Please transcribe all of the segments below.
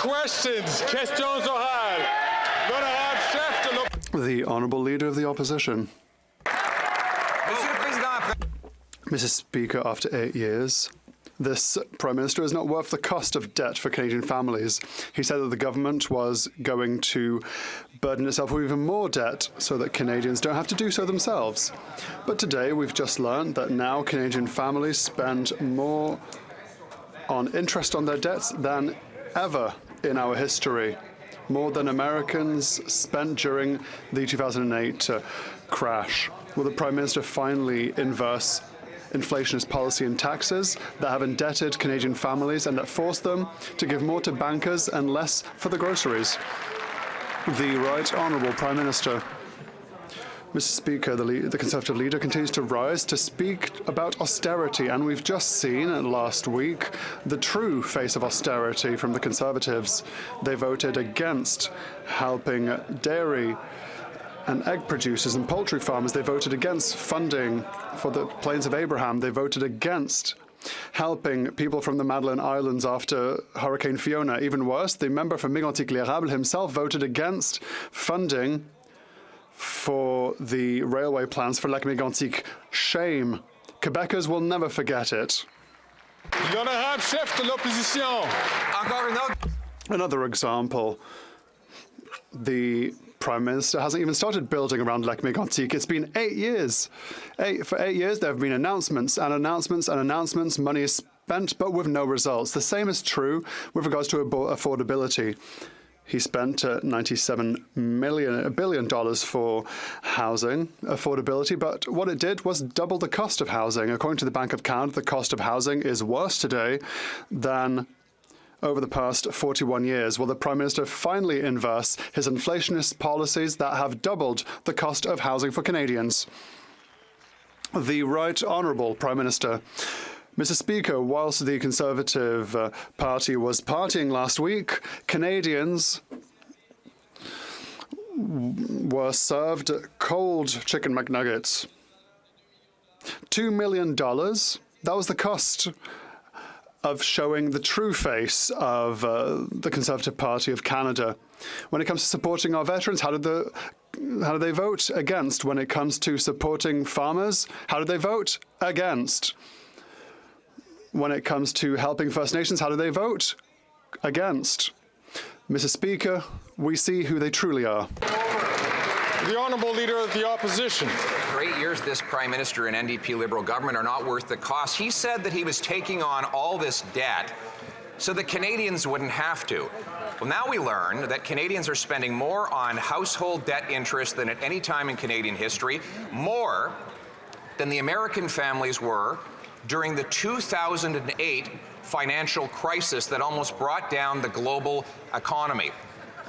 questions. Questions orales. L'honorable chef de l'opposition. The Honourable Leader of the Opposition. Mr. Speaker, after 8 years, this Prime Minister is not worth the cost of debt for Canadian families. He said that the government was going to burden itself with even more debt so that Canadians don't have to do so themselves. But today we've just learned that now Canadian families spend more on interest on their debts than ever in our history, more than Americans spent during the 2008 crash. Will the Prime Minister finally inverse inflationist policy and taxes that have indebted Canadian families and that force them to give more to bankers and less for the groceries? The Right Honourable Prime Minister. Mr. Speaker, the Conservative leader continues to rise to speak about austerity, and we've just seen last week the true face of austerity from the Conservatives. They voted against helping dairy and egg producers and poultry farmers. They voted against funding for the Plains of Abraham. They voted against helping people from the Madeline Islands after Hurricane Fiona. Even worse, the member for Mégantic-l'Érable himself voted against funding for the railway plans for Lac-Mégantic. Shame. Quebecers will never forget it. L'honorable chef de l'opposition. Another example. The Prime Minister hasn't even started building around Lac-Mégantic. It's been 8 years. For 8 years, there have been announcements and announcements and announcements. Money is spent, but with no results. The same is true with regards to affordability. He spent $97 billion for housing affordability, but what it did was double the cost of housing. According to the Bank of Canada, the cost of housing is worse today than over the past 41 years. Will the Prime Minister finally inverse his inflationist policies that have doubled the cost of housing for Canadians? The Right Honourable Prime Minister. Mr. Speaker, whilst the Conservative Party was partying last week, Canadians were served cold chicken McNuggets. $2 million, that was the cost of showing the true face of the Conservative Party of Canada. When it comes to supporting our veterans, how do they vote? Against. When it comes to supporting farmers, how do they vote? Against. When it comes to helping First Nations, how do they vote? Against. Mr. Speaker, we see who they truly are. The Honourable Leader of the Opposition. For 8 years, this Prime Minister and NDP Liberal government are not worth the cost. He said that he was taking on all this debt so that Canadians wouldn't have to. Well, now we learn that Canadians are spending more on household debt interest than at any time in Canadian history, more than the American families were during the 2008 financial crisis that almost brought down the global economy.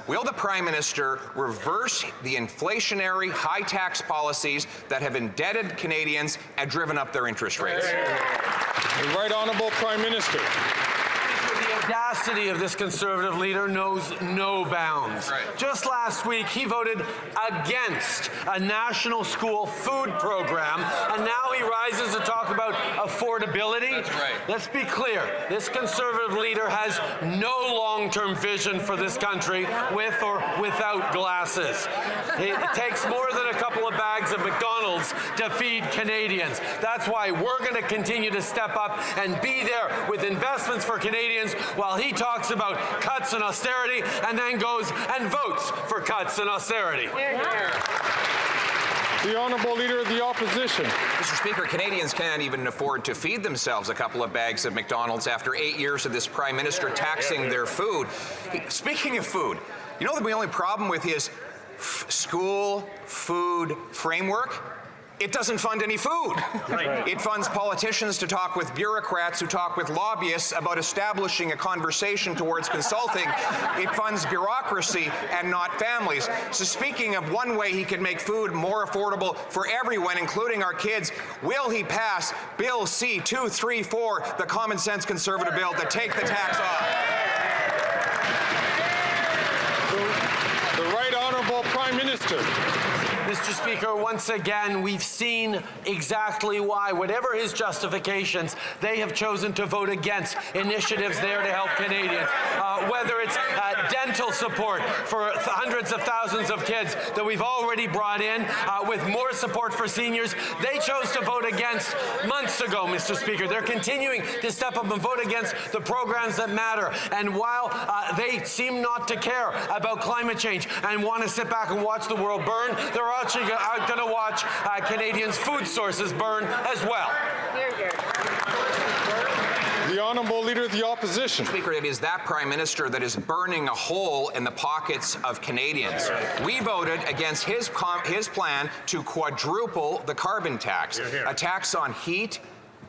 Will the Prime Minister reverse the inflationary high-tax policies that have indebted Canadians and driven up their interest rates? The Right Honourable Prime Minister. The audacity of this Conservative leader knows no bounds. Right. Just last week, he voted against a national school food program, and now he rises to talk about affordability. That's right. Let's be clear. This Conservative leader has no long-term vision for this country, with or without glasses. It takes more than a couple of bags of McDonald's to feed Canadians. That's why we're going to continue to step up and be there with investments for Canadians, while he talks about cuts and austerity and then goes and votes for cuts and austerity. The Honourable Leader of the Opposition. Mr. Speaker, Canadians can't even afford to feed themselves a couple of bags of McDonald's after 8 years of this Prime Minister taxing their food. Speaking of food, you know the only problem with his school food framework? It doesn't fund any food. Right. It funds politicians to talk with bureaucrats who talk with lobbyists about establishing a conversation towards consulting. It funds bureaucracy and not families. So speaking of one way he can make food more affordable for everyone, including our kids, will he pass Bill C-234, the common sense Conservative bill to take the tax off? The Right Honourable Prime Minister. Mr. Speaker, once again, we've seen exactly why. Whatever his justifications, they have chosen to vote against initiatives there to help Canadians. Whether it's rental support for hundreds of thousands of kids that we've already brought in, with more support for seniors. They chose to vote against months ago, Mr. Speaker. They're continuing to step up and vote against the programs that matter. And while they seem not to care about climate change and want to sit back and watch the world burn, they're actually going to watch Canadians' food sources burn as well. Hear, hear. The Honourable Leader of the Opposition. Speaker, it is that Prime Minister that is burning a hole in the pockets of Canadians. We voted against his plan to quadruple the carbon tax, a tax on heat,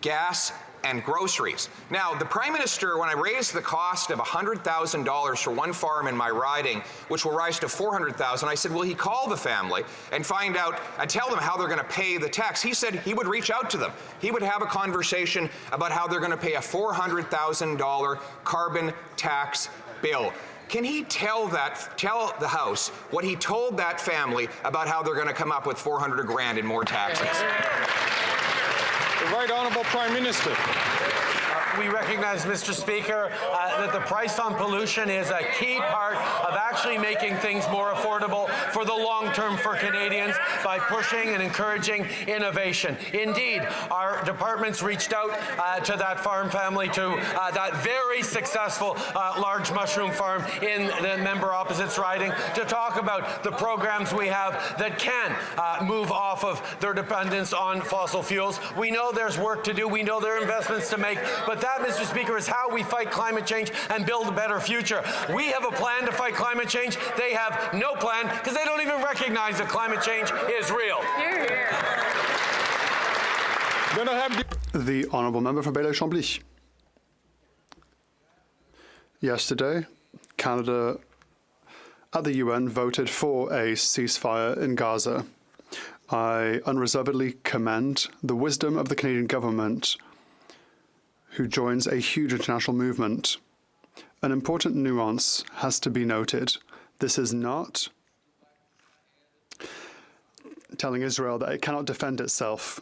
gas, and groceries. Now, the Prime Minister, when I raised the cost of $100,000 for one farm in my riding, which will rise to $400,000, I said, will he call the family and find out and tell them how they're going to pay the tax? He said he would reach out to them. He would have a conversation about how they're going to pay a $400,000 carbon tax bill. Can he tell the House what he told that family about how they're going to come up with $400 grand in more taxes? The Right Honourable Prime Minister. We recognize, Mr. Speaker, that the price on pollution is a key part of actually making things more affordable for the long term for Canadians by pushing and encouraging innovation. Indeed, our departments reached out to that farm family, to that very successful large mushroom farm in the member opposite's riding, to talk about the programs we have that can move off of their dependence on fossil fuels. We know there's work to do. We know there are investments to make, but that, Mr. Speaker, is how we fight climate change and build a better future. We have a plan to fight climate change. They have no plan because they don't even recognize that climate change is real. Hear, hear. Then I have The Honourable Member for Bailey-Chambly. Yesterday, Canada at the UN voted for a ceasefire in Gaza. I unreservedly commend the wisdom of the Canadian government, who joins a huge international movement. An important nuance has to be noted. This is not telling Israel that it cannot defend itself.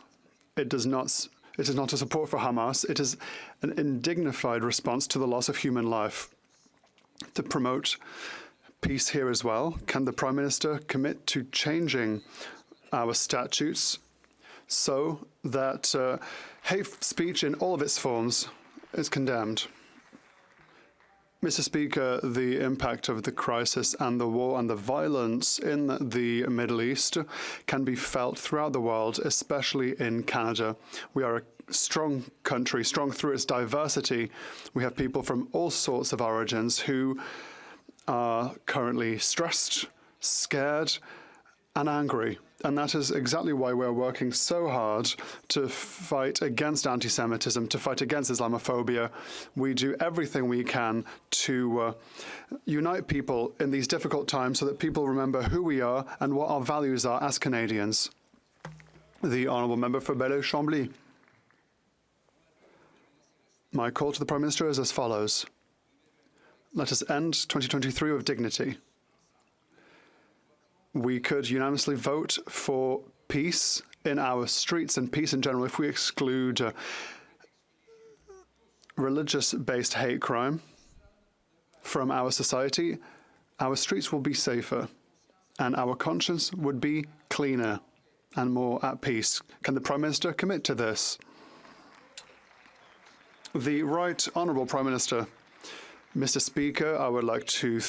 It is not a support for Hamas. It is an indignified response to the loss of human life. To promote peace here as well, can the Prime Minister commit to changing our statutes so that hate speech in all of its forms is condemned? Mr. Speaker, the impact of the crisis and the war and the violence in the Middle East can be felt throughout the world, especially in Canada. We are a strong country, strong through its diversity. We have people from all sorts of origins who are currently stressed, scared, and angry. And that is exactly why we're working so hard to fight against anti-Semitism, to fight against Islamophobia. We do everything we can to unite people in these difficult times so that people remember who we are and what our values are as Canadians. The Honourable Member for Bailey-Chambly. My call to the Prime Minister is as follows. Let us end 2023 with dignity. We could unanimously vote for peace in our streets and peace in general if we exclude religious-based hate crime from our society. Our streets will be safer and our conscience would be cleaner and more at peace. Can the Prime Minister commit to this? The Right Honourable Prime Minister. Mr. Speaker, I would like to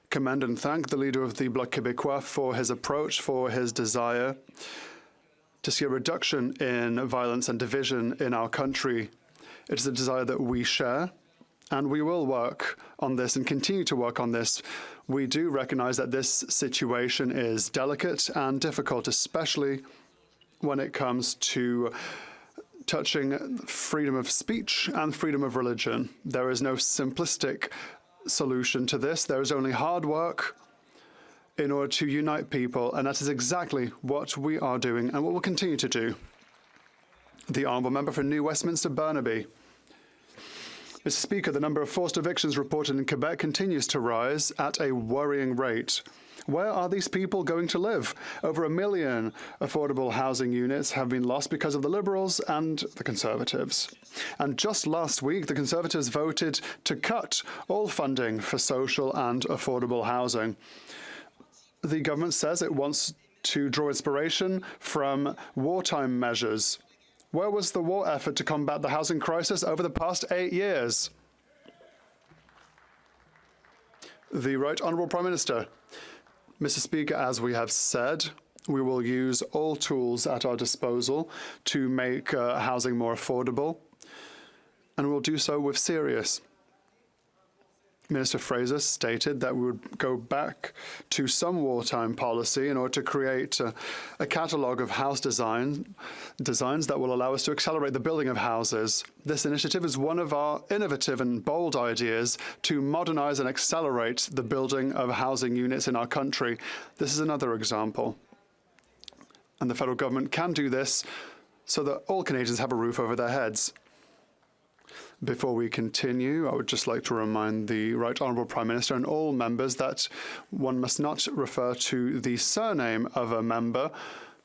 commend and thank the leader of the Bloc Québécois for his approach, for his desire to see a reduction in violence and division in our country. It is a desire that we share, and we will work on this and continue to work on this. We do recognize that this situation is delicate and difficult, especially when it comes to touching freedom of speech and freedom of religion. There is no simplistic solution to this. There is only hard work in order to unite people, and that is exactly what we are doing and what we'll continue to do. The Honourable Member for New Westminster Burnaby. Mr. Speaker, the number of forced evictions reported in Quebec continues to rise at a worrying rate. Where are these people going to live? Over 1 million affordable housing units have been lost because of the Liberals and the Conservatives. And just last week, the Conservatives voted to cut all funding for social and affordable housing. The government says it wants to draw inspiration from wartime measures. Where was the war effort to combat the housing crisis over the past 8 years? The Right Honourable Prime Minister. Mr. Speaker, as we have said, we will use all tools at our disposal to make housing more affordable, and we'll do so with serious. Minister Fraser stated that we would go back to some wartime policy in order to create a catalogue of house designs that will allow us to accelerate the building of houses. This initiative is one of our innovative and bold ideas to modernise and accelerate the building of housing units in our country. This is another example. And the federal government can do this so that all Canadians have a roof over their heads. Before we continue, I would just like to remind the Right Honourable Prime Minister and all members that one must not refer to the surname of a member.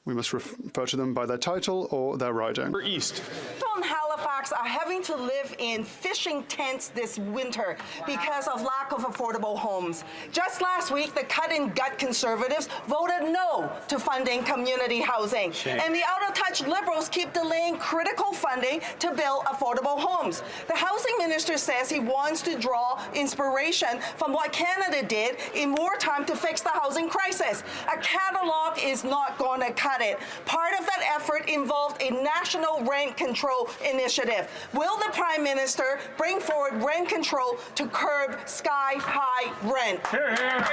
We must refer to them by their title or their riding. East. People in Halifax are having to live in fishing tents this winter because of lack of affordable homes. Just last week, the cut-and-gut Conservatives voted no to funding community housing. And the out-of-touch Liberals keep delaying critical funding to build affordable homes. The Housing Minister says he wants to draw inspiration from what Canada did in wartime to fix the housing crisis. A catalogue is not going to cut it. Part of that effort involved a national rent control initiative. Will the Prime Minister bring forward rent control to curb sky-high rent? Hear, hear.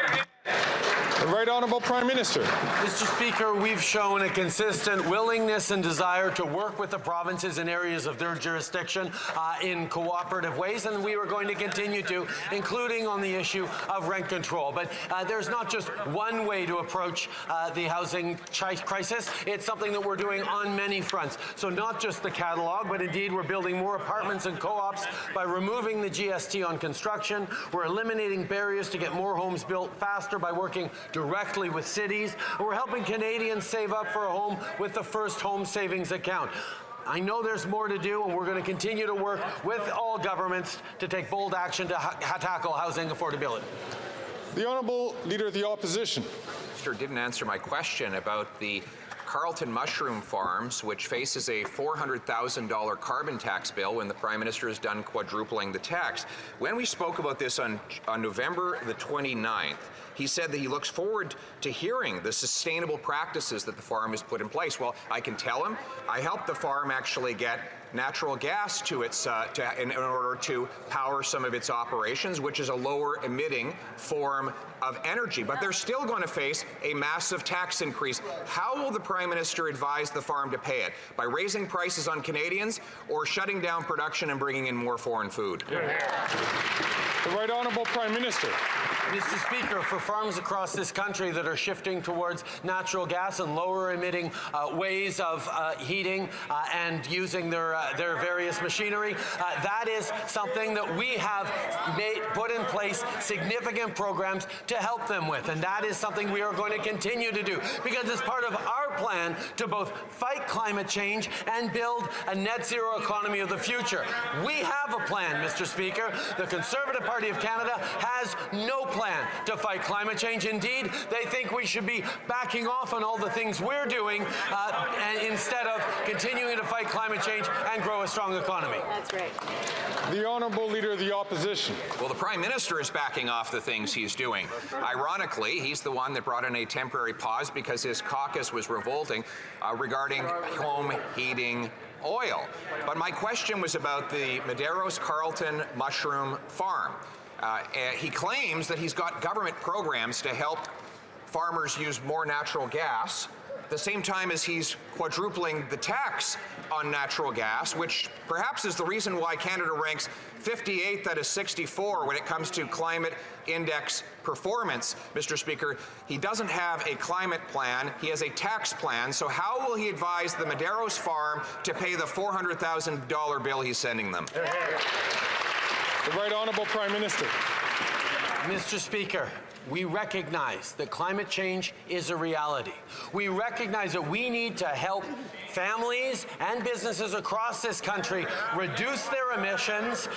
The Right Honourable Prime Minister. Mr. Speaker, we've shown a consistent willingness and desire to work with the provinces in areas of their jurisdiction in cooperative ways, and we are going to continue to, including on the issue of rent control. But there's not just one way to approach the housing crisis. It's something that we're doing on many fronts. So not just the catalogue, but indeed we're building more apartments and co-ops by removing the GST on construction. We're eliminating barriers to get more homes built faster by working directly with cities. We're helping Canadians save up for a home with the First Home Savings Account. I know there's more to do, and we're going to continue to work with all governments to take bold action to tackle housing affordability. The Honourable Leader of the Opposition. Minister didn't answer my question about the Carleton Mushroom Farms, which faces a $400,000 carbon tax bill when the Prime Minister is done quadrupling the tax. When we spoke about this on November the 29th, he said that he looks forward to hearing the sustainable practices that the farm has put in place. Well, I can tell him I helped the farm actually get natural gas to its in order to power some of its operations, which is a lower emitting form of energy. But they're still going to face a massive tax increase. How will the Prime Minister advise the farm to pay it? By raising prices on Canadians or shutting down production and bringing in more foreign food? The Right Honourable Prime Minister. Mr. Speaker, for farms across this country that are shifting towards natural gas and lower emitting ways of heating and using their various machinery, that is something that we have put in place significant programs to help them with, and that is something we are going to continue to do because it's part of our plan to both fight climate change and build a net zero economy of the future. We have a plan, Mr. Speaker. The Conservative Party of Canada has no plan to fight climate change. Indeed, they think we should be backing off on all the things we're doing and instead of continuing to fight climate change and grow a strong economy. That's right. The Honourable Leader of the Opposition. Well, the Prime Minister is backing off the things he's doing. Ironically, he's the one that brought in a temporary pause because his caucus was revolting regarding home heating oil. But my question was about the Medeiros Carleton Mushroom Farm. He claims that he's got government programs to help farmers use more natural gas at the same time as he's quadrupling the tax on natural gas, which perhaps is the reason why Canada ranks 58th out of 64 when it comes to climate index performance. Mr. Speaker, he doesn't have a climate plan, he has a tax plan, so how will he advise the Medeiros farm to pay the $400,000 bill he's sending them? The Right Honourable Prime Minister. Mr. Speaker, we recognize that climate change is a reality. We recognize that we need to help families and businesses across this country reduce their emissions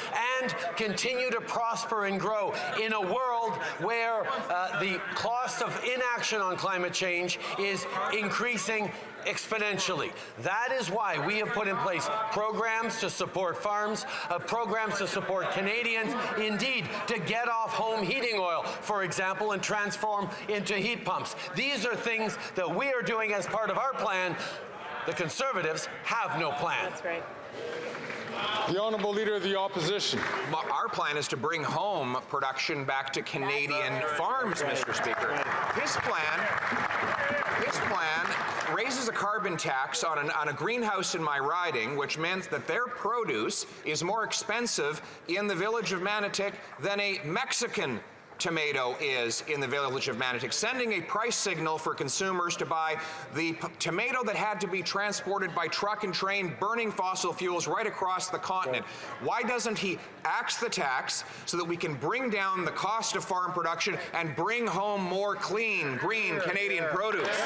and continue to prosper and grow in a world where the cost of inaction on climate change is increasing exponentially. That is why we have put in place programs to support farms, programs to support Canadians, indeed, to get off home heating oil, for example, and transform into heat pumps. These are things that we are doing as part of our plan. The Conservatives have no plan. That's right. The Honourable Leader of the Opposition. Our plan is to bring home production back to Canadian farms, Mr. Speaker. His plan raises a carbon tax on a greenhouse in my riding, which meant that their produce is more expensive in the village of Manotick than a Mexican tomato is in the village of Manotick, sending a price signal for consumers to buy the tomato that had to be transported by truck and train, burning fossil fuels right across the continent. Why doesn't he axe the tax so that we can bring down the cost of farm production and bring home more clean, green Canadian produce?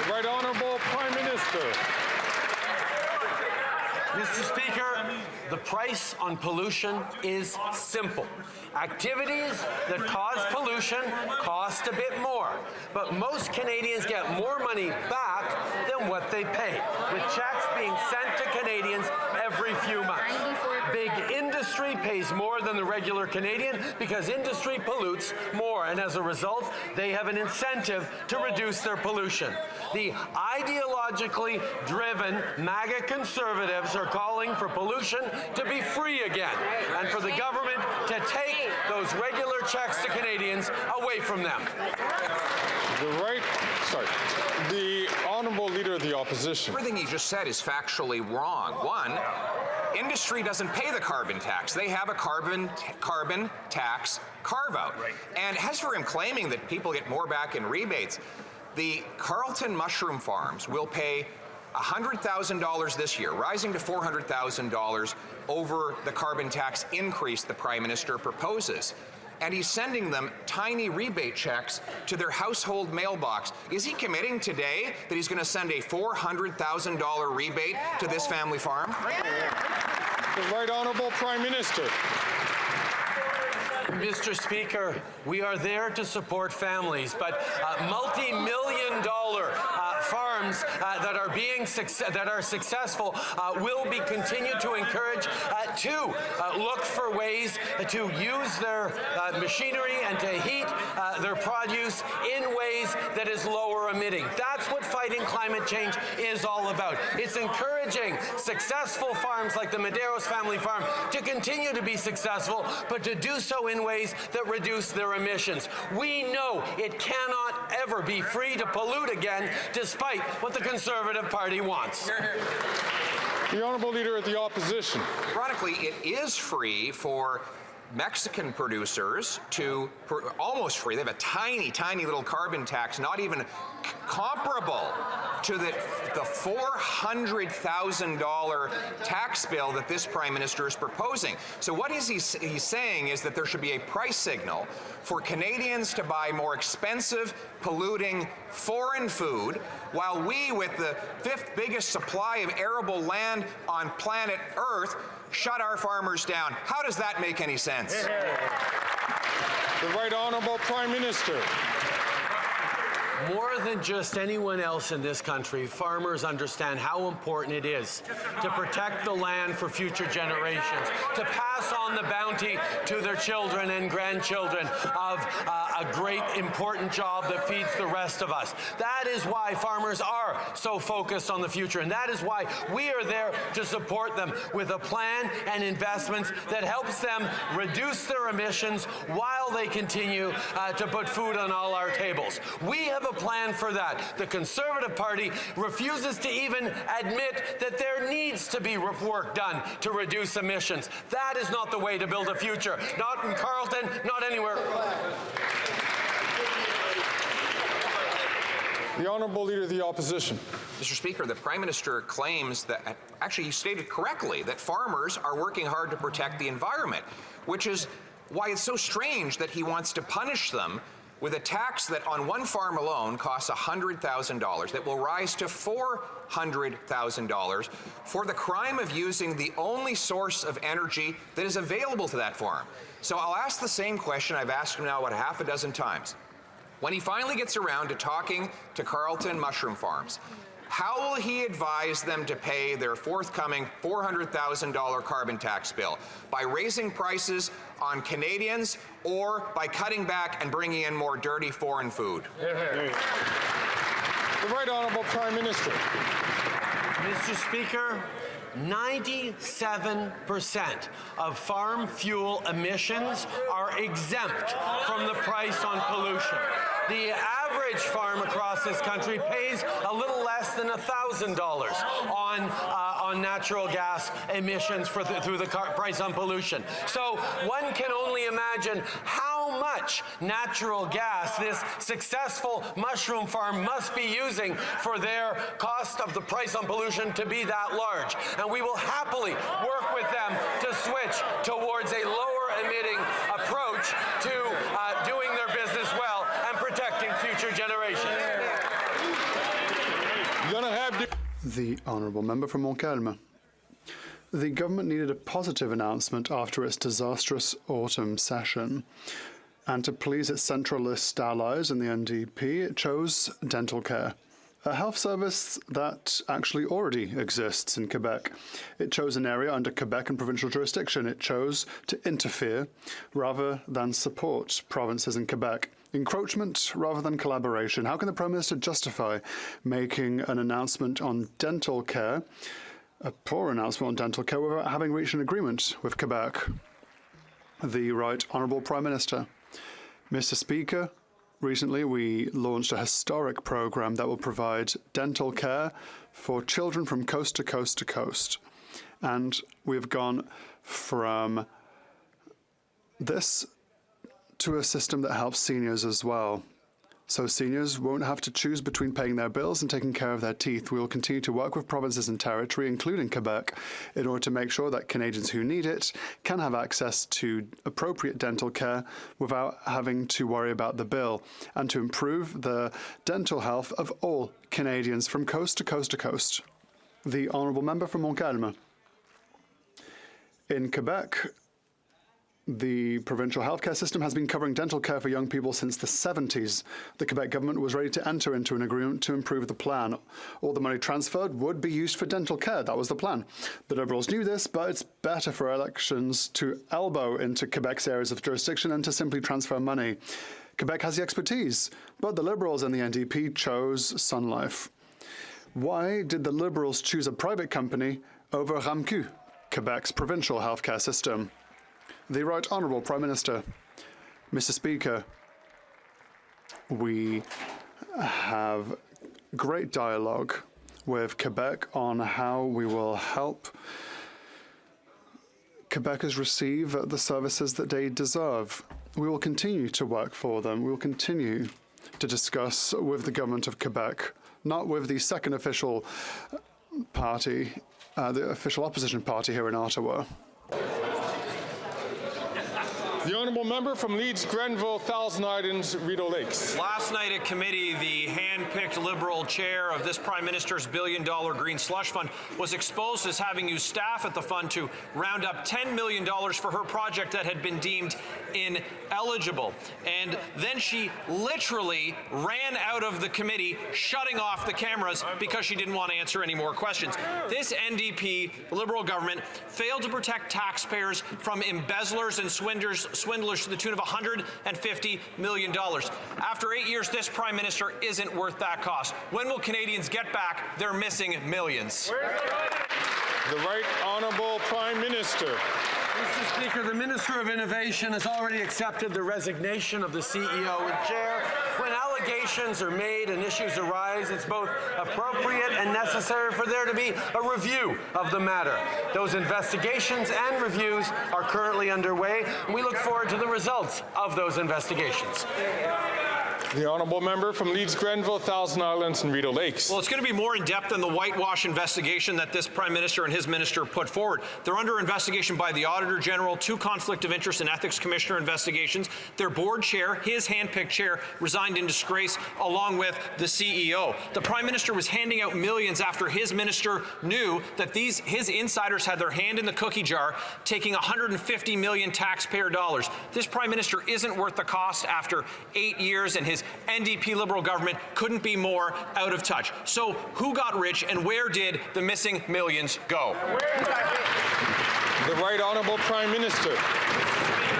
The Right Honourable Prime Minister. Mr. Speaker, the price on pollution is simple. Activities that cause pollution cost a bit more, but most Canadians get more money back than what they pay, with checks being sent to Canadians every few months. Big industry pays more than the regular Canadian because industry pollutes more, and as a result, they have an incentive to reduce their pollution. The ideologically driven MAGA Conservatives are calling for pollution to be free again, and for the government to take those regular checks to Canadians away from them. The Honourable Leader of the Opposition. Everything he just said is factually wrong. One, industry doesn't pay the carbon tax. They have a carbon tax carve-out. And as for him claiming that people get more back in rebates, the Carleton mushroom farms will pay $100,000 this year, rising to $400,000 over the carbon tax increase the Prime Minister proposes. And he's sending them tiny rebate checks to their household mailbox. Is he committing today that he's going to send a $400,000 rebate to this family farm? The Right Honourable Prime Minister. Mr. Speaker, we are there to support families, but multi-million-dollar farms that are successful will be continued to encourage to look for ways to use their machinery and to heat their produce in ways that is lower emitting. That's what fighting climate change is all about. It's encouraging successful farms like the Medeiros family farm to continue to be successful, but to do so in ways that reduce their emissions. We know it cannot ever be free to pollute again, despite what the Conservative Party wants. The Honourable Leader of the Opposition. Ironically, it is free for Mexican producers to, almost free, they have a tiny, tiny little carbon tax, not even comparable to the $400,000 tax bill that this Prime Minister is proposing. So what is he's saying is that there should be a price signal for Canadians to buy more expensive, polluting foreign food, while we, with the 5th biggest supply of arable land on planet Earth, shut our farmers down. How does that make any sense? The Right Honourable Prime Minister. More than just anyone else in this country, farmers understand how important it is to protect the land for future generations, to pass on the bounty to their children and grandchildren of a great, important job that feeds the rest of us. That is why farmers are so focused on the future, and that is why we are there to support them with a plan and investments that helps them reduce their emissions while they continue to put food on all our tables. We have a plan for that. The Conservative Party refuses to even admit that there needs to be work done to reduce emissions. That is not the way to build a future. Not in Carleton, not anywhere. The Honourable Leader of the Opposition. Mr. Speaker, the Prime Minister claims that, actually he stated correctly, that farmers are working hard to protect the environment, which is why it's so strange that he wants to punish them with a tax that on one farm alone costs $100,000, that will rise to $400,000 for the crime of using the only source of energy that is available to that farm. So I'll ask the same question I've asked him now about half a dozen times. When he finally gets around to talking to Carlton Mushroom Farms, how will he advise them to pay their forthcoming $400,000 carbon tax bill? By raising prices on Canadians or by cutting back and bringing in more dirty foreign food? The Right Honourable Prime Minister. Mr. Speaker, 97% of farm fuel emissions are exempt from the price on pollution. The average farm across this country pays a little less than $1,000 on natural gas emissions through the price on pollution. So one can only imagine how much natural gas this successful mushroom farm must be using for their cost of the price on pollution to be that large. And we will happily work with them to switch towards a lower emitting approach to doing their business well and protecting future generations. The Honourable Member from Montcalm. The government needed a positive announcement after its disastrous autumn session. And to please its centralist allies in the NDP, it chose dental care, a health service that actually already exists in Quebec. It chose an area under Quebec and provincial jurisdiction. It chose to interfere rather than support provinces in Quebec. Encroachment rather than collaboration. How can the Prime Minister justify making an announcement on dental care, a poor announcement on dental care, without having reached an agreement with Quebec? The Right Honourable Prime Minister. Mr. Speaker, recently we launched a historic programme that will provide dental care for children from coast to coast to coast. And we've gone from this to a system that helps seniors as well. So seniors won't have to choose between paying their bills and taking care of their teeth. We will continue to work with provinces and territory, including Quebec, in order to make sure that Canadians who need it can have access to appropriate dental care without having to worry about the bill, and to improve the dental health of all Canadians from coast to coast to coast. The Honourable Member from Montcalm. In Quebec, the provincial healthcare system has been covering dental care for young people since the 70s. The Quebec government was ready to enter into an agreement to improve the plan. All the money transferred would be used for dental care. That was the plan. The Liberals knew this, but it's better for elections to elbow into Quebec's areas of jurisdiction than to simply transfer money. Quebec has the expertise, but the Liberals and the NDP chose Sun Life. Why did the Liberals choose a private company over RAMQ, Quebec's provincial healthcare system? The Right Honourable Prime Minister. Mr. Speaker, we have great dialogue with Quebec on how we will help Quebecers receive the services that they deserve. We will continue to work for them. We will continue to discuss with the government of Quebec, not with the second official party, the official opposition party here in Ottawa. The Honourable Member from Leeds, Grenville, Thousand Islands, Rideau Lakes. Last night at committee, the hand-picked Liberal chair of this Prime Minister's billion-dollar Green Slush Fund was exposed as having used staff at the fund to round up $10 million for her project that had been deemed ineligible. And then she literally ran out of the committee, shutting off the cameras because she didn't want to answer any more questions. This NDP Liberal government failed to protect taxpayers from embezzlers and swindlers to the tune of $150 million. After 8 years, this Prime Minister isn't worth that cost. When will Canadians get back their missing millions? The Right Honourable Prime Minister. Mr. Speaker, the Minister of Innovation has already accepted the resignation of the CEO and chair. When allegations are made and issues arise, it's both appropriate and necessary for there to be a review of the matter. Those investigations and reviews are currently underway, and we look forward to the results of those investigations. The honourable member from Leeds Grenville, Thousand Islands and Rideau Lakes. Well, it's going to be more in-depth than the whitewash investigation that this Prime Minister and his minister put forward. They're under investigation by the Auditor General, 2 Conflict of Interest and Ethics Commissioner investigations. Their board chair, his hand-picked chair, resigned in disgrace along with the CEO. The Prime Minister was handing out millions after his minister knew that his insiders had their hand in the cookie jar, taking $150 million taxpayer dollars. This Prime Minister isn't worth the cost after 8 years, and his NDP Liberal government couldn't be more out of touch. So who got rich and where did the missing millions go? The Right Honourable Prime Minister.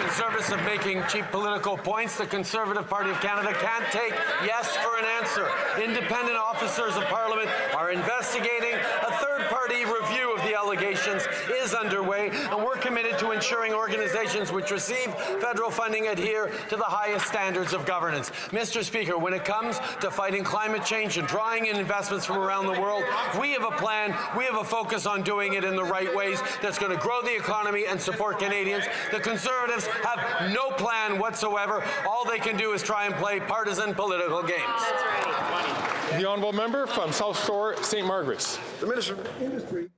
In service of making cheap political points, the Conservative Party of Canada can't take yes for an answer. Independent officers of Parliament are investigating. A third-party review of the allegations is underway, and we're committed to ensuring organizations which receive federal funding adhere to the highest standards of governance. Mr. Speaker, when it comes to fighting climate change and drawing in investments from around the world, we have a plan, we have a focus on doing it in the right ways that's going to grow the economy and support Canadians. The Conservatives have no plan whatsoever. All they can do is try and play partisan political games. That's right. The honourable member from South Shore, St. Margaret's. The Minister of Industry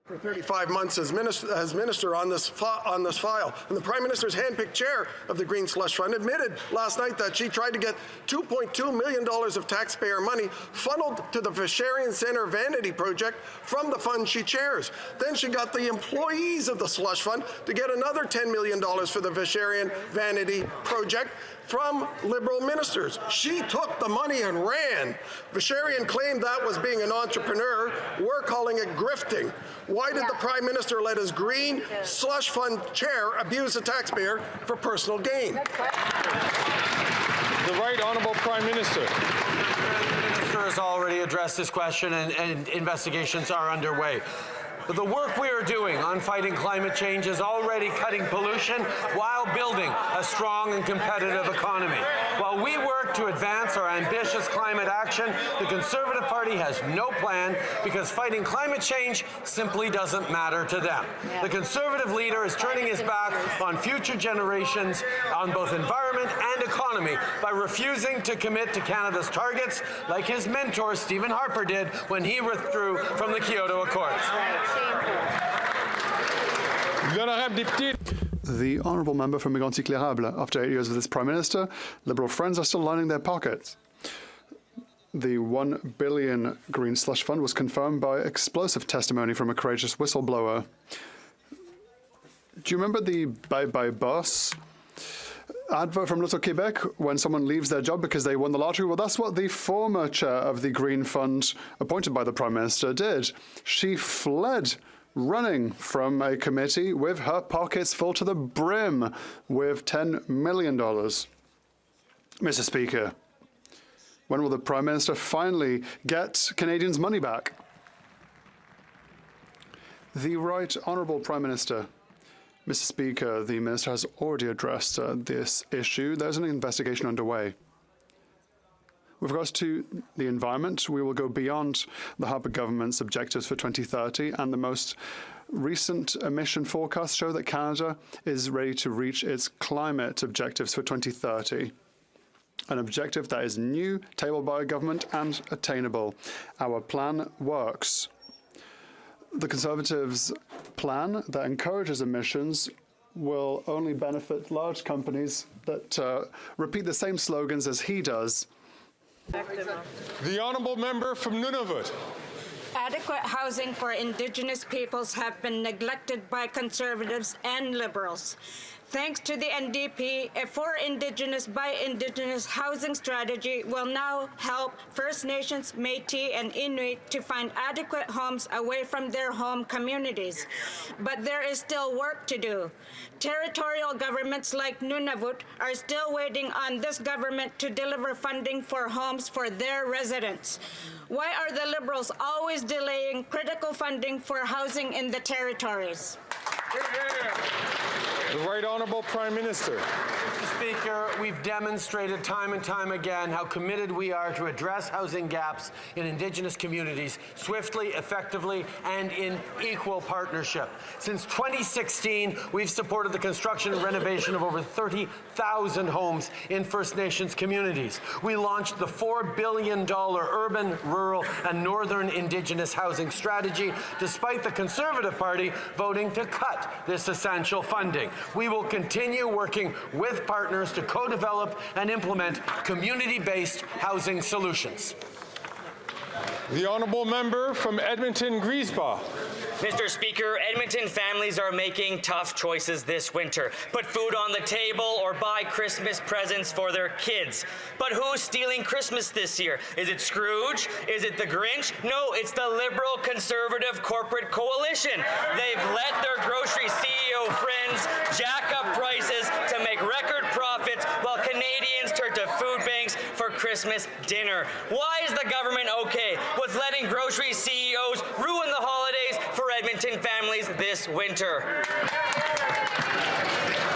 for 35 months as minister on this file. And the Prime Minister's handpicked chair of the Green Slush Fund admitted last night that she tried to get $2.2 million of taxpayer money funneled to the Visharian Centre Vanity Project from the fund she chairs. Then she got the employees of the Slush Fund to get another $10 million for the Visharian Vanity Project from Liberal ministers. She took the money and ran. Visharian claimed that was being an entrepreneur. We're calling it grifting. Why did the Prime Minister let his Green Slush Fund chair abuse the taxpayer for personal gain? The Right Honourable Prime Minister. The Minister has already addressed this question, and investigations are underway. But the work we are doing on fighting climate change is already cutting pollution while building a strong and competitive economy. While we work to advance our ambitious climate action, the Conservative Party has no plan because fighting climate change simply doesn't matter to them. The Conservative leader is turning his back on future generations on both environment and economy by refusing to commit to Canada's targets like his mentor Stephen Harper did when he withdrew from the Kyoto Accords. The honourable member from Mégantic-L'Érable. After 8 years with this Prime Minister, Liberal friends are still lining their pockets. The $1 billion Green Slush Fund was confirmed by explosive testimony from a courageous whistleblower. Do you remember the Bye Bye Boss advert from Little Quebec when someone leaves their job because they won the lottery? Well, that's what the former chair of the Green Fund, appointed by the Prime Minister, did. She fled, running from a committee with her pockets full to the brim with $10 million. Mr. Speaker, when will the Prime Minister finally get Canadians' money back? The Right Honourable Prime Minister. Mr. Speaker, the Minister has already addressed this issue. There's an investigation underway. With regards to the environment, we will go beyond the Harper government's objectives for 2030, and the most recent emission forecasts show that Canada is ready to reach its climate objectives for 2030. An objective that is new, tabled by our government, and attainable. Our plan works. The Conservatives' plan that encourages emissions will only benefit large companies that repeat the same slogans as he does. The honourable member from Nunavut. Adequate housing for Indigenous peoples have been neglected by Conservatives and Liberals. Thanks to the NDP, a for Indigenous by Indigenous housing strategy will now help First Nations, Métis, and Inuit to find adequate homes away from their home communities. But there is still work to do. Territorial governments like Nunavut are still waiting on this government to deliver funding for homes for their residents. Why are the Liberals always delaying critical funding for housing in the territories? The Right Honourable Prime Minister. Mr. Speaker, we've demonstrated time and time again how committed we are to address housing gaps in Indigenous communities swiftly, effectively, and in equal partnership. Since 2016, we've supported the construction and renovation of over 30,000 homes in First Nations communities. We launched the $4 billion urban, rural, and northern Indigenous housing strategy, despite the Conservative Party voting to cut this essential funding. We will continue working with partners to co-develop and implement community-based housing solutions. The Honourable Member from Edmonton-Griesbach. Mr. Speaker, Edmonton families are making tough choices this winter. Put food on the table or buy Christmas presents for their kids. But who's stealing Christmas this year? Is it Scrooge? Is it the Grinch? No, it's the Liberal Conservative Corporate Coalition. They've let their grocery CEO friends jack up prices to make record profits while Canadians turn to food banks for Christmas dinner. Why is the government okay with letting grocery CEOs ruin the holidays for Edmonton families this winter?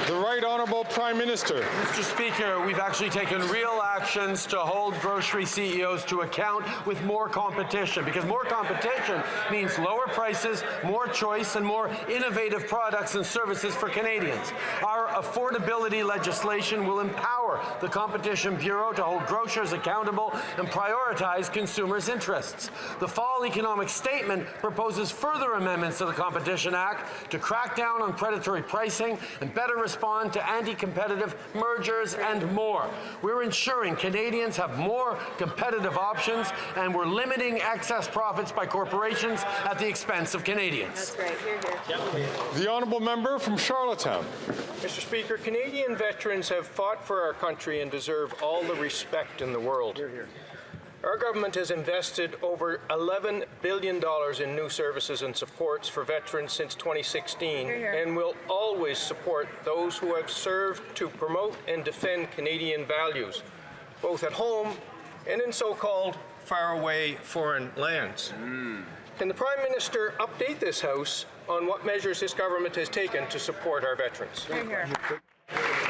The Right Honourable Prime Minister. Mr. Speaker, we've actually taken real actions to hold grocery CEOs to account with more competition, because more competition means lower prices, more choice, and more innovative products and services for Canadians. Our affordability legislation will empower the Competition Bureau to hold grocers accountable and prioritize consumers' interests. The Fall Economic Statement proposes further amendments to the Competition Act to crack down on predatory pricing and better respond to anti-competitive mergers and more. We're ensuring Canadians have more competitive options, and we're limiting excess profits by corporations at the expense of Canadians. That's right. Here. The Honourable Member from Charlottetown. Mr. Speaker, Canadian veterans have fought for our country and deserve all the respect in the world. Our government has invested over $11 billion in new services and supports for veterans since 2016 and will always support those who have served to promote and defend Canadian values, both at home and in so-called faraway foreign lands. Can the Prime Minister update this House on what measures this government has taken to support our veterans?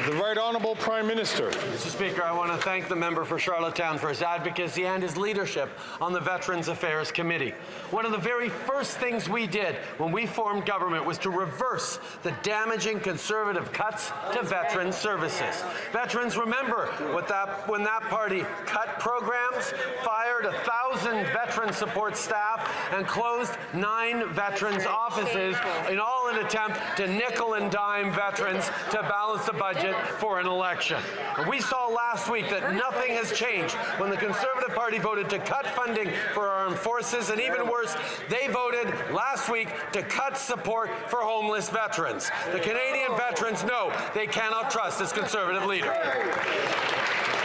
The Right Honourable Prime Minister. Mr. Speaker, I want to thank the member for Charlottetown for his advocacy and his leadership on the Veterans Affairs Committee. One of the very first things we did when we formed government was to reverse the damaging Conservative cuts to veterans services. Veterans remember when that party cut programs, fired 1,000 veteran support staff, and closed 9 veterans offices, in all an attempt to nickel and dime veterans to balance the budget for an election. And we saw last week that nothing has changed when the Conservative Party voted to cut funding for our armed forces, and even worse, they voted last week to cut support for homeless veterans. The Canadian veterans know they cannot trust this Conservative leader.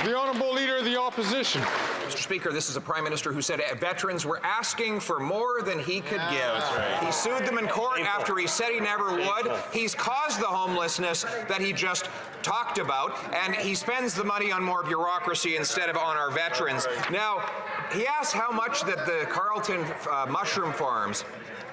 The Honourable Leader of the Opposition. Mr. Speaker, this is a Prime Minister who said veterans were asking for more than he could give. He sued them in court after he said he never would. He's caused the homelessness that he just talked about, and he spends the money on more bureaucracy instead of on our veterans. Now, he asked how much that the Carleton mushroom farms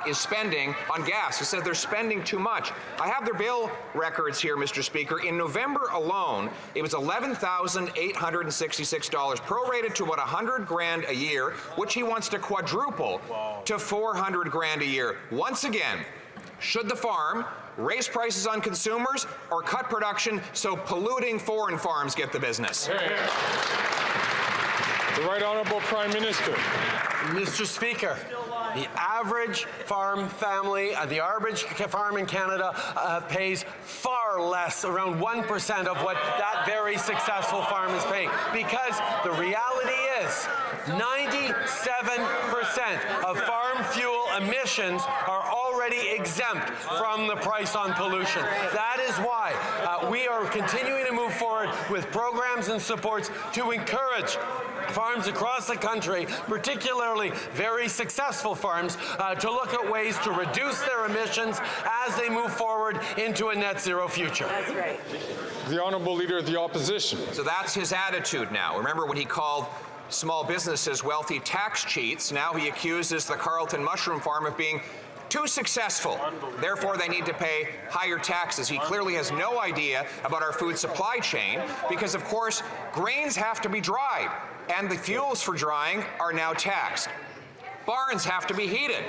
is spending on gas. He said they're spending too much. I have their bill records here, Mr. Speaker. In November alone, it was $11,866, prorated to about $100,000 a year, which he wants to quadruple to $400,000 a year. Once again, should the farm raise prices on consumers or cut production so polluting foreign farms get the business? The Right Honourable Prime Minister. Mr. Speaker, the average farm family, the average farm in Canada pays far less, around 1% of what that very successful farm is paying. Because the reality is 97% of farm fuel emissions are already exempt from the price on pollution. That is why we are continuing to move forward with programs and supports to encourage farms across the country, particularly very successful farms, to look at ways to reduce their emissions as they move forward into a net zero future. That's right. The Honourable Leader of the Opposition. So that's his attitude now. Remember when he called small businesses wealthy tax cheats? Now he accuses the Carleton Mushroom Farm of being Too successful. Therefore, they need to pay higher taxes. He clearly has no idea about our food supply chain because, of course, grains have to be dried, and the fuels for drying are now taxed. Barns have to be heated.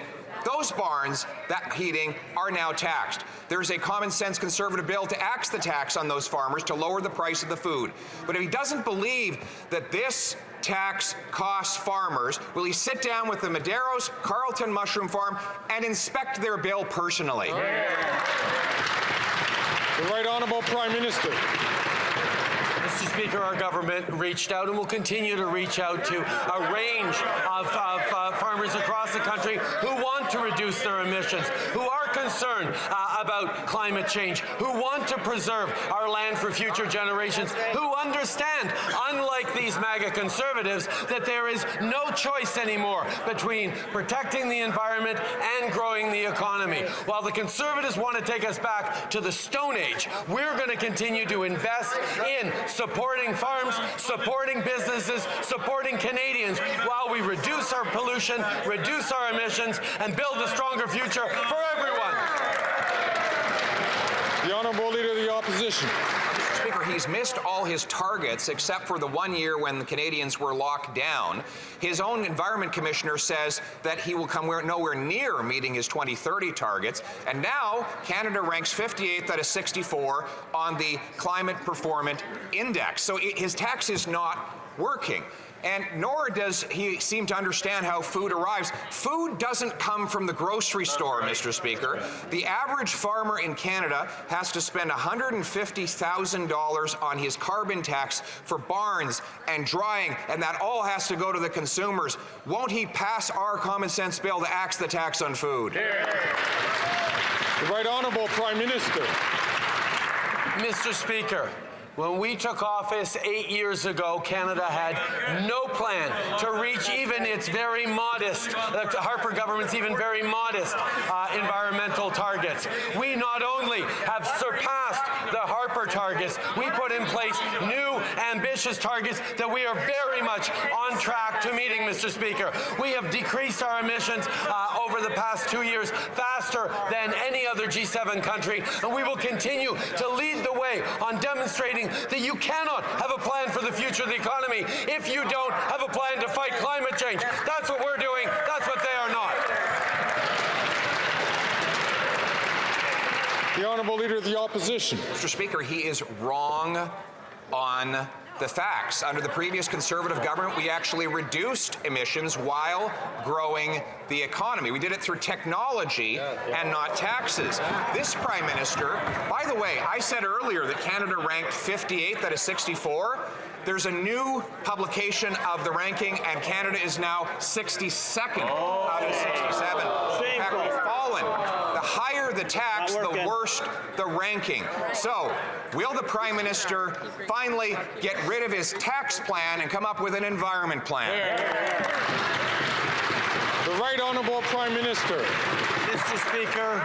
Those barns, that heating, are now taxed. There's a common sense Conservative bill to axe the tax on those farmers to lower the price of the food. But if he doesn't believe that this tax costs farmers, will he sit down with the Madero's Carlton Mushroom Farm and inspect their bill personally? The Right Honourable Prime Minister. Mr. Speaker, our government reached out and will continue to reach out to a range of farmers across the country who want to reduce their emissions, who are concerned about climate change, who want to preserve our land for future generations, who understand, unlike these MAGA conservatives, that there is no choice anymore between protecting the environment and growing the economy. While the Conservatives want to take us back to the Stone Age, we're going to continue to invest in supporting farms, supporting businesses, supporting Canadians while we reduce our pollution, reduce our emissions, and build a stronger future for everyone. The Honourable Leader of the Opposition. Mr. Speaker, he's missed all his targets except for the 1 year when the Canadians were locked down. His own Environment Commissioner says that he will come nowhere near meeting his 2030 targets. And now Canada ranks 58th out of 64 on the Climate Performance Index. So his tax is not working. And nor does he seem to understand how food arrives. Food doesn't come from the grocery store, Mr. Speaker. The average farmer in Canada has to spend $150,000 on his carbon tax for barns and drying, and that all has to go to the consumers. Won't he pass our common sense bill to axe the tax on food? The Right Honourable Prime Minister. Mr. Speaker, when we took office 8 years ago, Canada had no plan to reach even its very modest, the Harper government's even very modest environmental targets. We not only have surpassed the Harper targets, we put in place new ambitious targets that we are very much on track to meeting, Mr. Speaker. We have decreased our emissions over the past 2 years faster than any other G7 country, and we will continue to lead the way on demonstrating that you cannot have a plan for the future of the economy if you don't have a plan to fight climate change. That's what we're doing. That's what they are not. The Honourable Leader of the Opposition. Mr. Speaker, he is wrong on the facts. Under the previous Conservative government, we actually reduced emissions while growing the economy. We did it through technology and not taxes. This Prime Minister, by the way, I said earlier that Canada ranked 58th out of 64. There's a new publication of the ranking, and Canada is now 62nd out of 67. In fact, we've fallen. The higher the tax, the worse the ranking. So, will the Prime Minister finally get rid of his tax plan and come up with an environment plan? The Right Honourable Prime Minister. Mr. Speaker,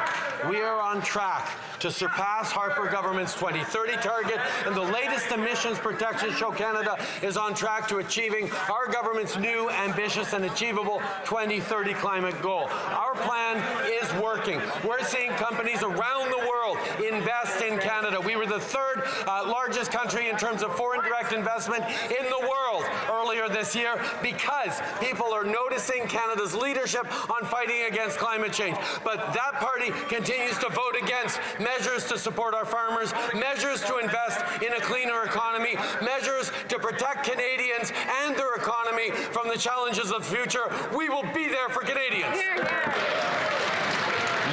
we are on track to surpass Harper government's 2030 target, and the latest emissions projections show Canada is on track to achieving our government's new, ambitious and achievable 2030 climate goal. Our plan is working. We're seeing companies around the world invest in Canada. We were the third largest country in terms of foreign direct investment in the world earlier this year because people are noticing Canada's leadership on fighting against climate change. But that party continues to vote against measures to support our farmers, measures to invest in a cleaner economy, measures to protect Canadians and their economy from the challenges of the future. We will be there for Canadians.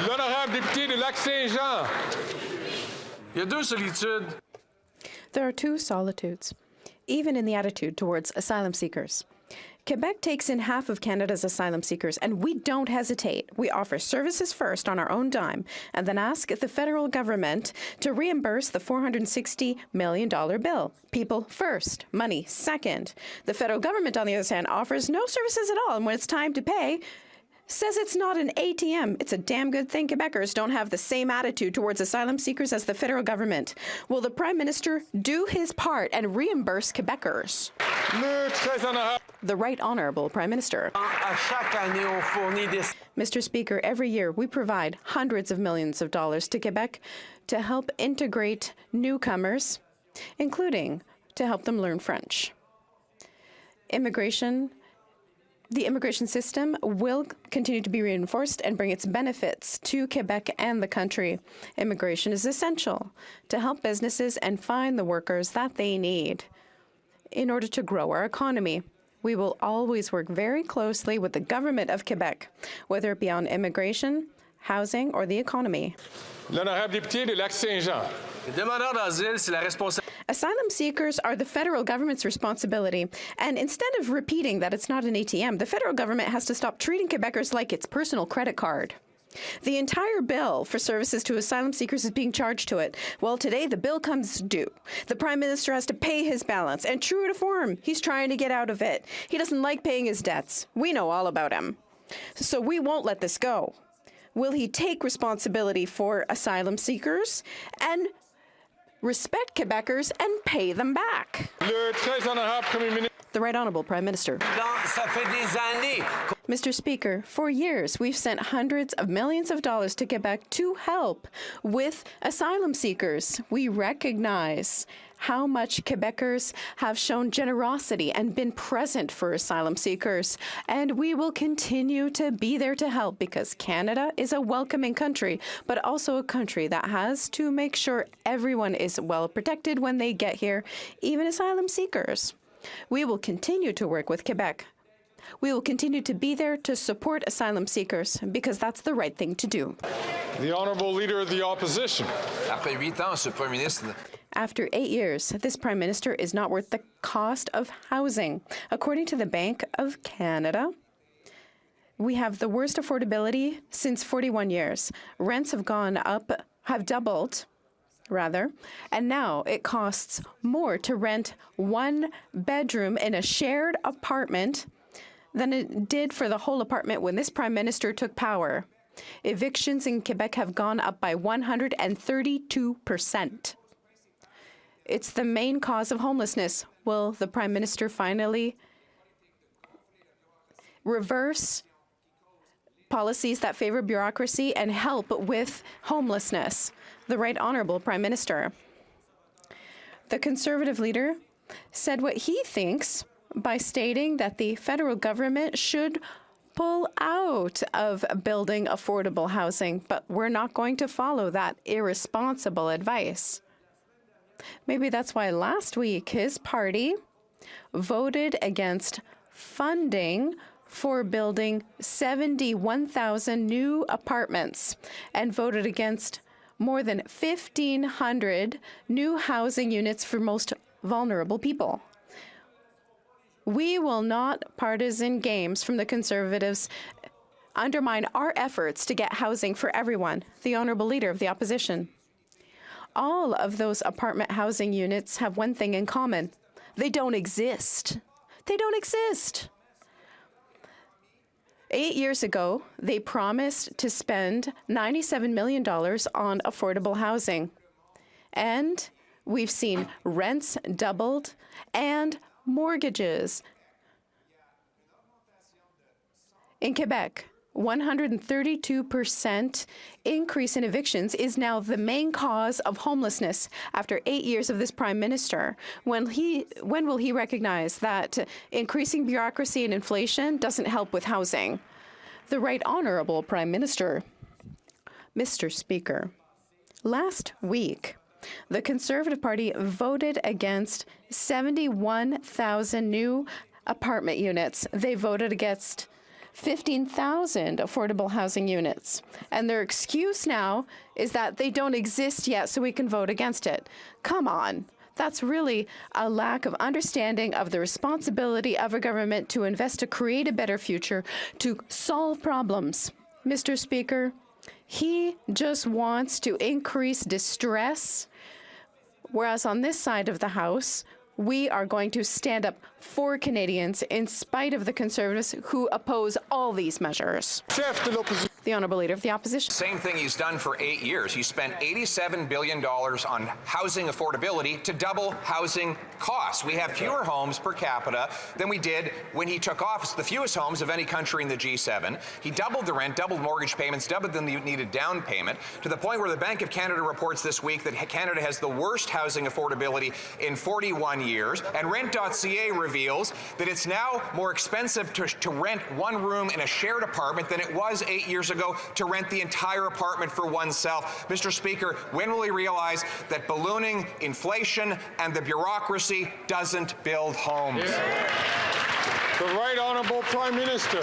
L'honorable député de Lac-Saint-Jean. Il y a deux solitudes. There are two solitudes, even in the attitude towards asylum seekers. Quebec takes in half of Canada's asylum seekers, and we don't hesitate. We offer services first on our own dime, and then ask the federal government to reimburse the $460 million bill. People first, money second. The federal government, on the other hand, offers no services at all, and when it's time to pay, says it's not an ATM. It's a damn good thing Quebecers don't have the same attitude towards asylum seekers as the federal government. Will the Prime Minister do his part and reimburse Quebecers? The Right Honourable Prime Minister. Mr. Speaker, every year we provide hundreds of millions of dollars to Quebec to help integrate newcomers, including to help them learn French. The immigration system will continue to be reinforced and bring its benefits to Quebec and the country. Immigration is essential to help businesses and find the workers that they need in order to grow our economy. We will always work very closely with the government of Quebec, whether it be on immigration, housing, or the economy. L'honorable député de Lac-Saint-Jean. Asylum seekers are the federal government's responsibility. And instead of repeating that it's not an ATM, the federal government has to stop treating Quebecers like its personal credit card. The entire bill for services to asylum seekers is being charged to it. Well, today the bill comes due. The Prime Minister has to pay his balance, and true to form, he's trying to get out of it. He doesn't like paying his debts. We know all about him. So we won't let this go. Will he take responsibility for asylum seekers and respect Quebecers and pay them back? The Right Honourable Prime Minister. Mr. Speaker, for years we've sent hundreds of millions of dollars to Quebec to help with asylum seekers. We recognize how much Quebecers have shown generosity and been present for asylum seekers, and we will continue to be there to help because Canada is a welcoming country, but also a country that has to make sure everyone is well protected when they get here, even asylum seekers. We will continue to work with Quebec. We will continue to be there to support asylum seekers because that's the right thing to do. The Honourable Leader of the Opposition. After 8 years, this Prime Minister is not worth the cost of housing. According to the Bank of Canada, we have the worst affordability since 41 years. Rents have gone up, have doubled, rather, and now it costs more to rent one bedroom in a shared apartment than it did for the whole apartment when this Prime Minister took power. Evictions in Quebec have gone up by 132%. It's the main cause of homelessness. Will the Prime Minister finally reverse policies that favor bureaucracy and help with homelessness? The Right Honourable Prime Minister. The Conservative leader said what he thinks by stating that the federal government should pull out of building affordable housing, but we're not going to follow that irresponsible advice. Maybe that's why last week his party voted against funding for building 71,000 new apartments and voted against more than 1,500 new housing units for most vulnerable people. We will not partisan games from the Conservatives undermine our efforts to get housing for everyone. The Honourable Leader of the Opposition. All of those apartment housing units have one thing in common. They don't exist. They don't exist. 8 years ago, they promised to spend $97 million on affordable housing. And we've seen rents doubled and mortgages. In Quebec, 132% increase in evictions is now the main cause of homelessness after 8 years of this Prime Minister. When will he recognize that increasing bureaucracy and inflation doesn't help with housing? The Right Honourable Prime Minister. Mr. Speaker, last week, the Conservative Party voted against 71,000 new apartment units. They voted against 15,000 affordable housing units. And their excuse now is that they don't exist yet, so we can vote against it. Come on. That's really a lack of understanding of the responsibility of a government to invest to create a better future, to solve problems. Mr. Speaker, he just wants to increase distress, whereas on this side of the House, We are going to stand up for Canadians in spite of the Conservatives who oppose all these measures. The Honourable Leader of the Opposition. Same thing he's done for 8 years. He spent $87 billion on housing affordability to double housing costs. We have fewer homes per capita than we did when he took office, the fewest homes of any country in the G7. He doubled the rent, doubled mortgage payments, doubled the needed down payment, to the point where the Bank of Canada reports this week that Canada has the worst housing affordability in 41 years. And Rent.ca reveals that it's now more expensive to rent one room in a shared apartment than it was 8 years ago to rent the entire apartment for oneself. Mr. Speaker, when will he realize that ballooning inflation and the bureaucracy doesn't build homes? The Right Honourable Prime Minister.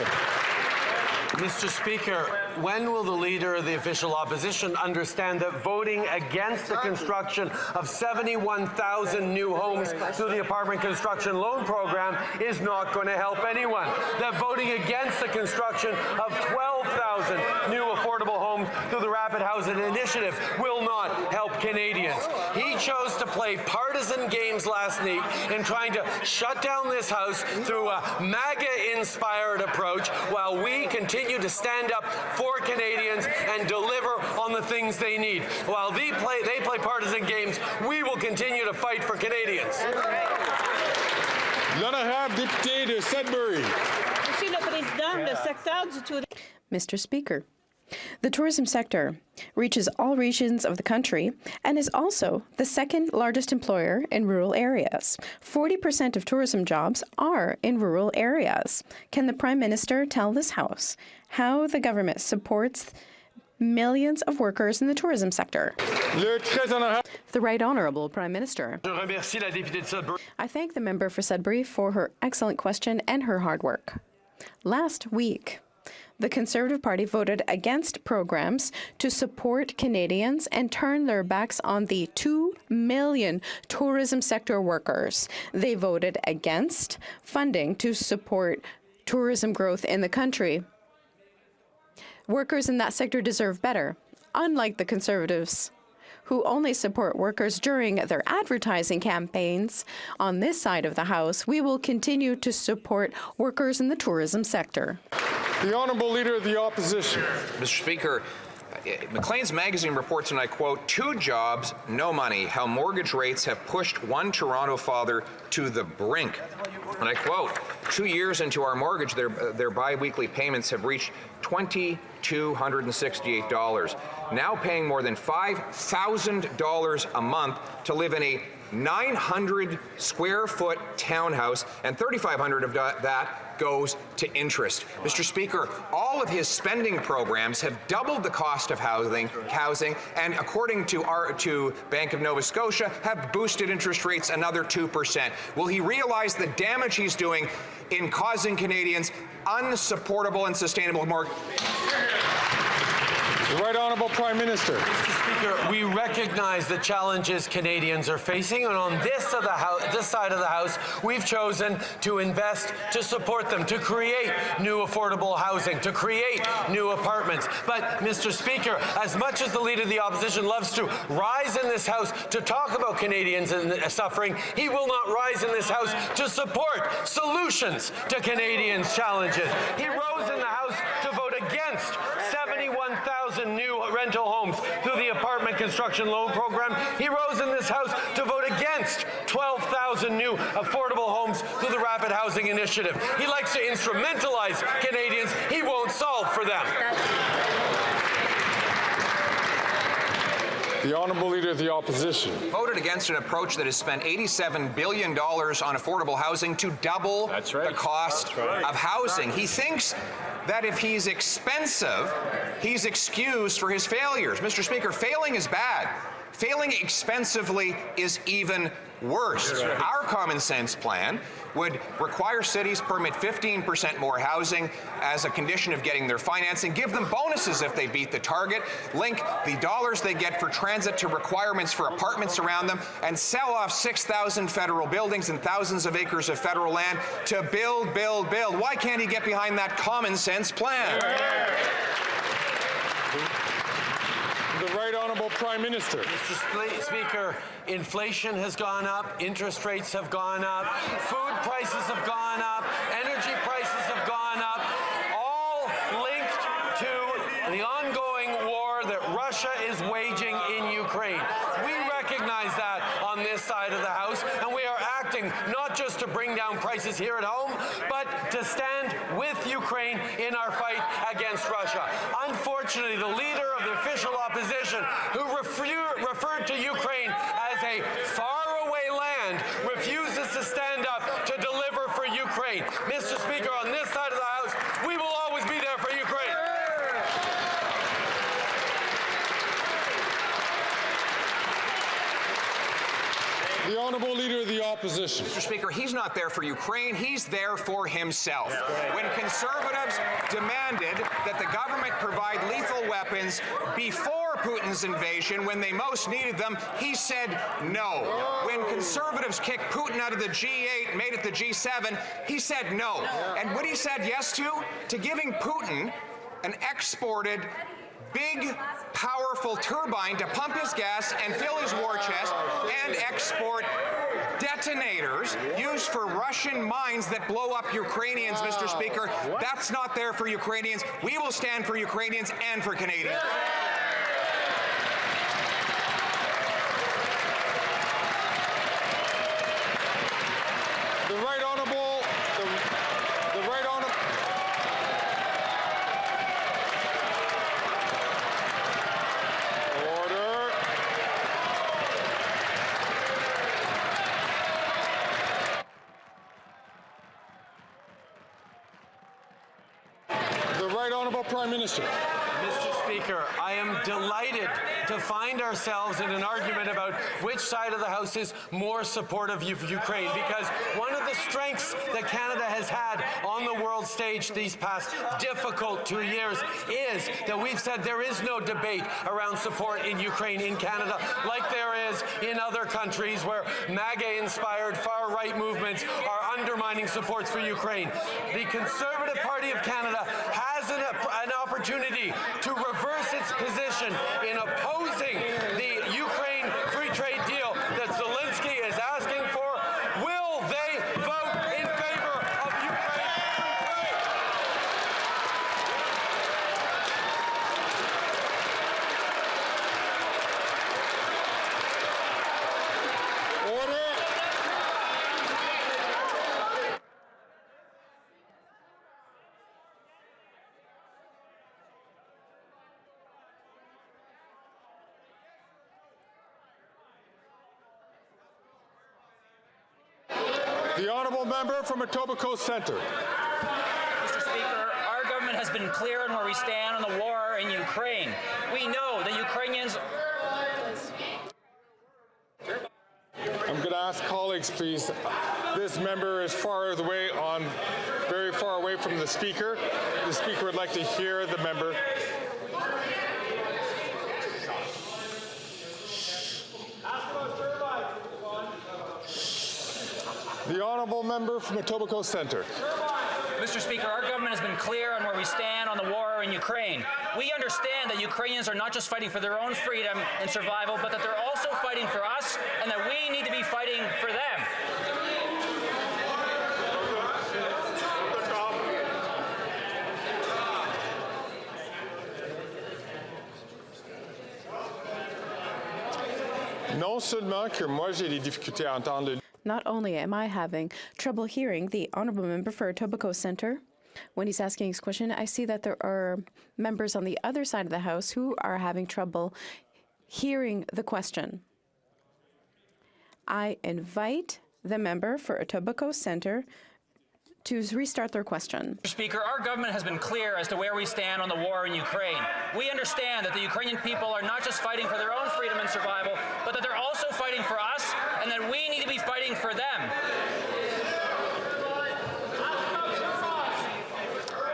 Mr. Speaker, when will the Leader of the Official Opposition understand that voting against the construction of 71,000 new homes through the Apartment Construction Loan Program is not going to help anyone? That voting against the construction of 12,000 new affordable homes through the Rapid Housing Initiative will not help Canadians. He chose to play partisan games last night in trying to shut down this House through a MAGA-inspired approach while we continue to stand up for Canadians and deliver on the things they need. While they play partisan games, we will continue to fight for Canadians. L'honorable député de Sudbury. Monsieur le Président, le secteur du tourisme. Mr. Speaker, the tourism sector reaches all regions of the country and is also the second largest employer in rural areas. 40% of tourism jobs are in rural areas. Can the Prime Minister tell this House how the government supports millions of workers in the tourism sector? The Right Honourable Prime Minister. I thank the member for Sudbury for her excellent question and her hard work. Last week, the Conservative Party voted against programs to support Canadians and turn their backs on the 2 million tourism sector workers. They voted against funding to support tourism growth in the country. Workers in that sector deserve better, unlike the Conservatives, who only support workers during their advertising campaigns. On this side of the House, we will continue to support workers in the tourism sector. The Honourable Leader of the Opposition. Mr. Speaker, Maclean's magazine reports, and I quote, 2 jobs, no money, how mortgage rates have pushed one Toronto father to the brink. And I quote, 2 years into our mortgage, their bi-weekly payments have reached $2,268, now paying more than $5,000 a month to live in a 900 square foot townhouse, and $3,500 of that goes to interest. Mr. Speaker, all of his spending programs have doubled the cost of housing, and according to Bank of Nova Scotia, have boosted interest rates another 2%. Will he realize the damage he's doing in causing Canadians unsupportable and sustainable mortgage? The Right Honourable Prime Minister. Mr. Speaker, we recognize the challenges Canadians are facing, and on this side of the House, we've chosen to invest to support them, to create new affordable housing, to create new apartments. But, Mr. Speaker, as much as the Leader of the Opposition loves to rise in this House to talk about Canadians and suffering, he will not rise in this House to support solutions to Canadians' challenges. He rose in the House to vote against 71,000 new rental homes through the Apartment Construction Loan Program. He rose in this House to vote against 12,000 new affordable homes through the Rapid Housing Initiative. He likes to instrumentalize Canadians. He won't solve for them. The Honourable Leader of the Opposition. Voted against an approach that has spent $87 billion on affordable housing to double the cost of housing. He thinks that if he's expensive, he's excused for his failures. Mr. Speaker, failing is bad. Failing expensively is even worse. Our common sense plan would require cities permit 15% more housing as a condition of getting their financing, give them bonuses if they beat the target, link the dollars they get for transit to requirements for apartments around them, and sell off 6,000 federal buildings and thousands of acres of federal land to build, build, build. Why can't he get behind that common sense plan? The Right Honourable Prime Minister. Mr. Speaker, inflation has gone up, interest rates have gone up, food prices have gone up, energy prices have gone up, all linked to the ongoing war that Russia is waging in Ukraine. We recognize that on this side of the House, and we are acting not just to bring down prices here at home, but to stand with Ukraine in our fight against Russia. Unfortunately, the leader of the official opposition, who referred to Ukraine as a faraway land, refuses to stand up to deliver for Ukraine. Mr. Speaker, on this side of the House, we will always be there for Ukraine. The Honourable Leader of the Opposition. Mr. Speaker, he's not there for Ukraine, he's there for himself. When Conservatives demanded that the government provide lethal weapons before Putin's invasion, when they most needed them, he said no. When Conservatives kicked Putin out of the G8, made it the G7, he said no. And what he said yes to giving Putin an exported big, powerful turbine to pump his gas and fill his war chest and export detonators used for Russian mines that blow up Ukrainians, Mr. Speaker. That's not there for Ukrainians. We will stand for Ukrainians and for Canadians. The Right Honourable. Right Honourable Prime Minister. Mr. Speaker, I am delighted to find ourselves in an argument about which side of the House is more supportive of Ukraine, because one of the strengths that Canada has had on the world stage these past difficult 2 years is that we've said there is no debate around support in Ukraine in Canada like there is in other countries where MAGA-inspired far-right movements are undermining supports for Ukraine. The Conservative Party of Canada has an opportunity to reverse its position in opposing the Ukraine free trade deal that Zelensky is asking for. Will they vote in favor of Ukraine? Order. The Honourable Member from Etobicoke Centre. Mr. Speaker, our government has been clear on where we stand on the war in Ukraine. We know that Ukrainians... I'm going to ask colleagues, please. This member is very far away from the Speaker. The Speaker would like to hear the member. The Honourable Member from Etobicoke Centre. Mr. Speaker, our government has been clear on where we stand on the war in Ukraine. We understand that Ukrainians are not just fighting for their own freedom and survival, but that they're also fighting for us, and that we need to be fighting for them. Non seulement que moi j'ai des difficultés à entendre. Not only am I having trouble hearing the Honourable Member for Etobicoke Centre when he's asking his question, I see that there are members on the other side of the House who are having trouble hearing the question. I invite the member for Etobicoke Centre to restart their question. Mr. Speaker, our government has been clear as to where we stand on the war in Ukraine. We understand that the Ukrainian people are not just fighting for their own freedom and survival, but that they're also fighting for us, and that we need to be fighting for them.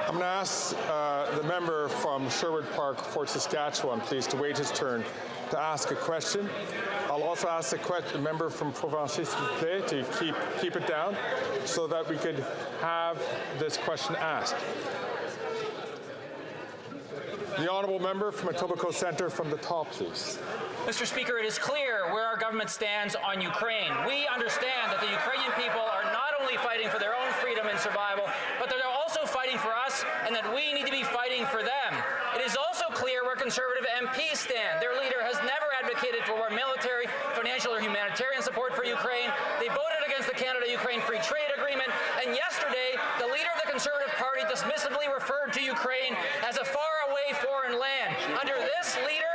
I'm going to ask the member from Sherwood Park, Fort Saskatchewan, please, to wait his turn to ask a question. I'll also ask the member from Provencher to keep it down so that we could have this question asked. The honourable member from Etobicoke Centre from the top, please. Mr. Speaker, it is clear where our government stands on Ukraine. We understand that the Ukrainian people are not only fighting for their own freedom and survival, but that they're also fighting for us and that we need to be fighting for them. It is also clear where Conservative MPs stand. Their leader has never advocated for more military, financial, or humanitarian support for Ukraine. They voted against the Canada-Ukraine Free Trade Agreement, and yesterday, the leader of the Conservative Party dismissively referred to Ukraine as a faraway foreign land. Under this leader,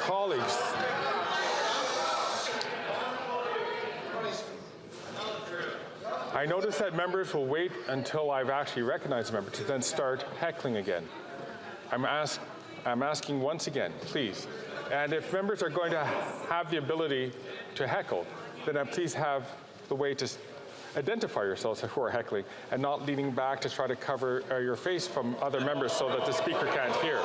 Colleagues. I notice that members will wait until I've actually recognized a member to then start heckling again. I'm asking once again, please. And if members are going to have the ability to heckle, then please have the way to identify yourselves who are heckling and not leaning back to try to cover your face from other members so that the speaker can't hear.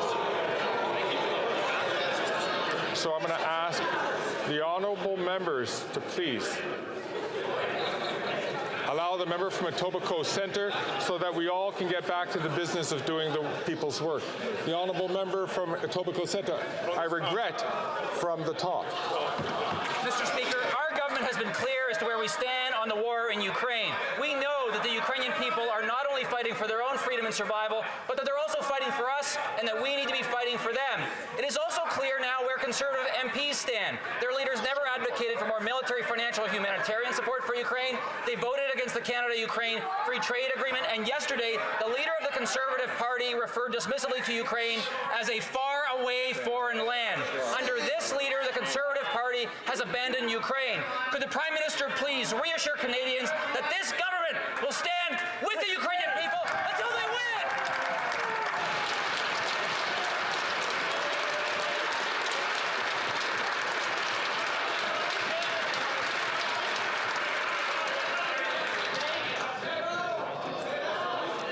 So I'm going to ask the honourable members to please allow the member from Etobicoke Centre so that we all can get back to the business of doing the people's work. The honourable member from Etobicoke Centre, I regret, from the top. Mr. Speaker, our government has been clear as to where we stand on the war in Ukraine. We know that the Ukrainian people are not only fighting for their own freedom and survival, but that they're also fighting for us and that we need to be fighting for them. It is also clear now where Conservative MPs stand. Their leaders never advocated for more military, financial, and humanitarian support for Ukraine. They voted against the Canada-Ukraine Free Trade Agreement, and yesterday, the leader of the Conservative Party referred dismissively to Ukraine as a far-away foreign land. Under this leader, the Conservative Party has abandoned Ukraine. Could the Prime Minister please reassure Canadians that this government will stand with the Ukrainian people until they win?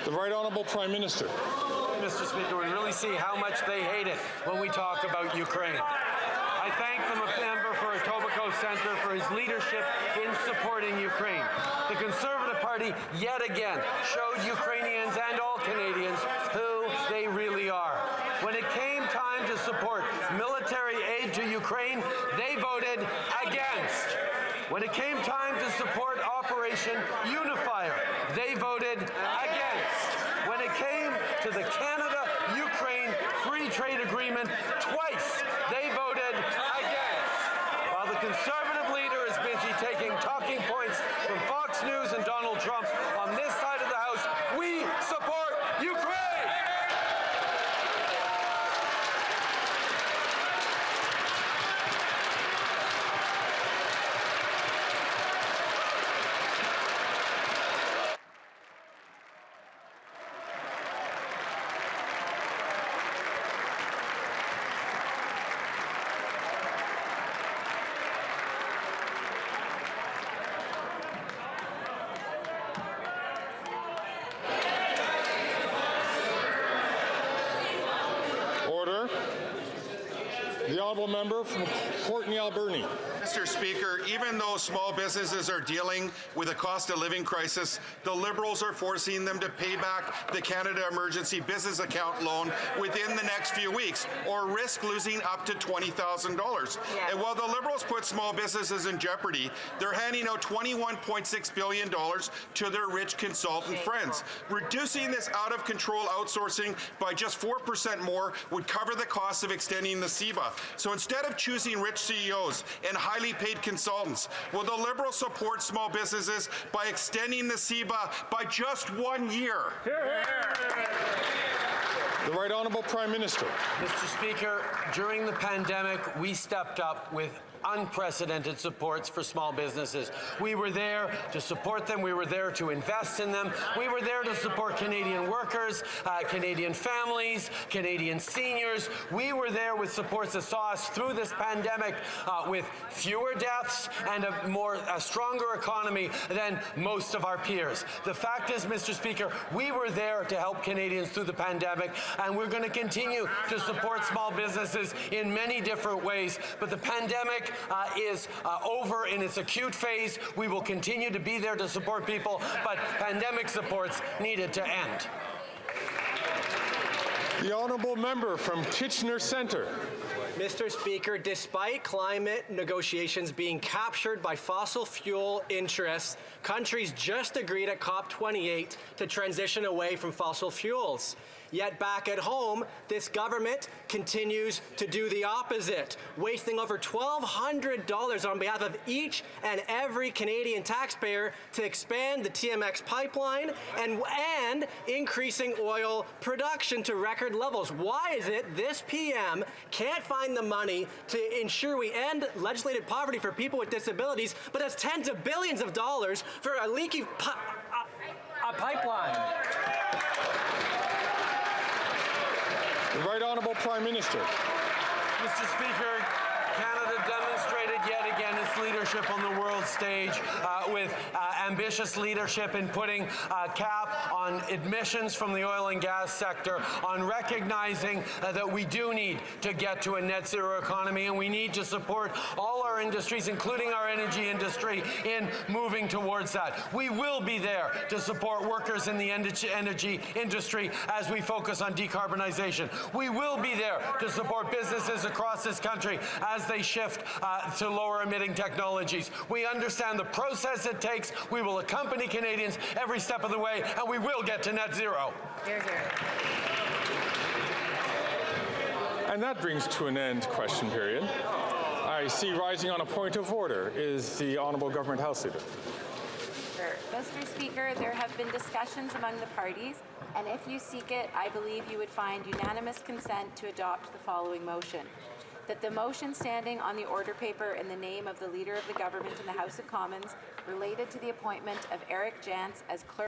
The Right Honourable Prime Minister. Mr. Speaker, we really see how much they hate it when we talk about Ukraine. I thank the member for Etobicoke Centre for his leadership in supporting Ukraine. The Conservative Party, yet again, showed Ukrainians and all Canadians who they really are. When it came time to support military aid to Ukraine, they voted against. When it came time to support Operation Unifier, they voted against. When it came to the Canada-Ukraine Free Trade Agreement, twice they voted against. While the Conservative leader is busy taking talking points from Fox News and Donald Trump, on this side of the House, we support Ukraine! The honourable member from Courtenay Alberni. Mr. Speaker, even though small businesses are dealing with a cost of living crisis, the Liberals are forcing them to pay back the Canada Emergency Business Account loan within the next few weeks, or risk losing up to $20,000. Yeah. And while the Liberals put small businesses in jeopardy, they're handing out $21.6 billion to their rich consultant friends. Reducing this out-of-control outsourcing by just 4% more would cover the cost of extending the CEBA. So instead of choosing rich CEOs and highly paid consultants, will the Liberals support small businesses by extending the CEBA by just 1 year? The Right Honourable Prime Minister. Mr. Speaker, during the pandemic, we stepped up with unprecedented supports for small businesses. We were there to support them. We were there to invest in them. We were there to support Canadian workers, Canadian families, Canadian seniors. We were there with supports that saw us through this pandemic with fewer deaths and a stronger economy than most of our peers. The fact is, Mr. Speaker, we were there to help Canadians through the pandemic, and we're going to continue to support small businesses in many different ways. But the pandemic is over in its acute phase. We will continue to be there to support people, but pandemic supports needed to end. The honourable member from Kitchener Centre. Mr. Speaker, despite climate negotiations being captured by fossil fuel interests, countries just agreed at COP28 to transition away from fossil fuels. Yet back at home, this government continues to do the opposite, wasting over $1,200 on behalf of each and every Canadian taxpayer to expand the TMX pipeline and increasing oil production to record levels. Why is it this PM can't find the money to ensure we end legislated poverty for people with disabilities, but has tens of billions of dollars for a leaky pipeline? The Right Honourable Prime Minister. Mr. Speaker, Canada demonstrated yet again its leadership on the world stage with ambitious leadership in putting a cap on emissions from the oil and gas sector, on recognizing that we do need to get to a net zero economy, and we need to support all our industries, including our energy industry, in moving towards that. We will be there to support workers in the energy industry as we focus on decarbonization. We will be there to support businesses across this country as they shift to lower emitting technologies. We understand the process it takes. We will accompany Canadians every step of the way, and we will get to net zero. Hear, hear. And that brings to an end question period. I see rising on a point of order is the Honourable Government House Leader. Mr. Speaker, there have been discussions among the parties, and if you seek it, I believe you would find unanimous consent to adopt the following motion. That the motion standing on the order paper in the name of the Leader of the Government in the House of Commons related to the appointment of Eric Jantz as Clerk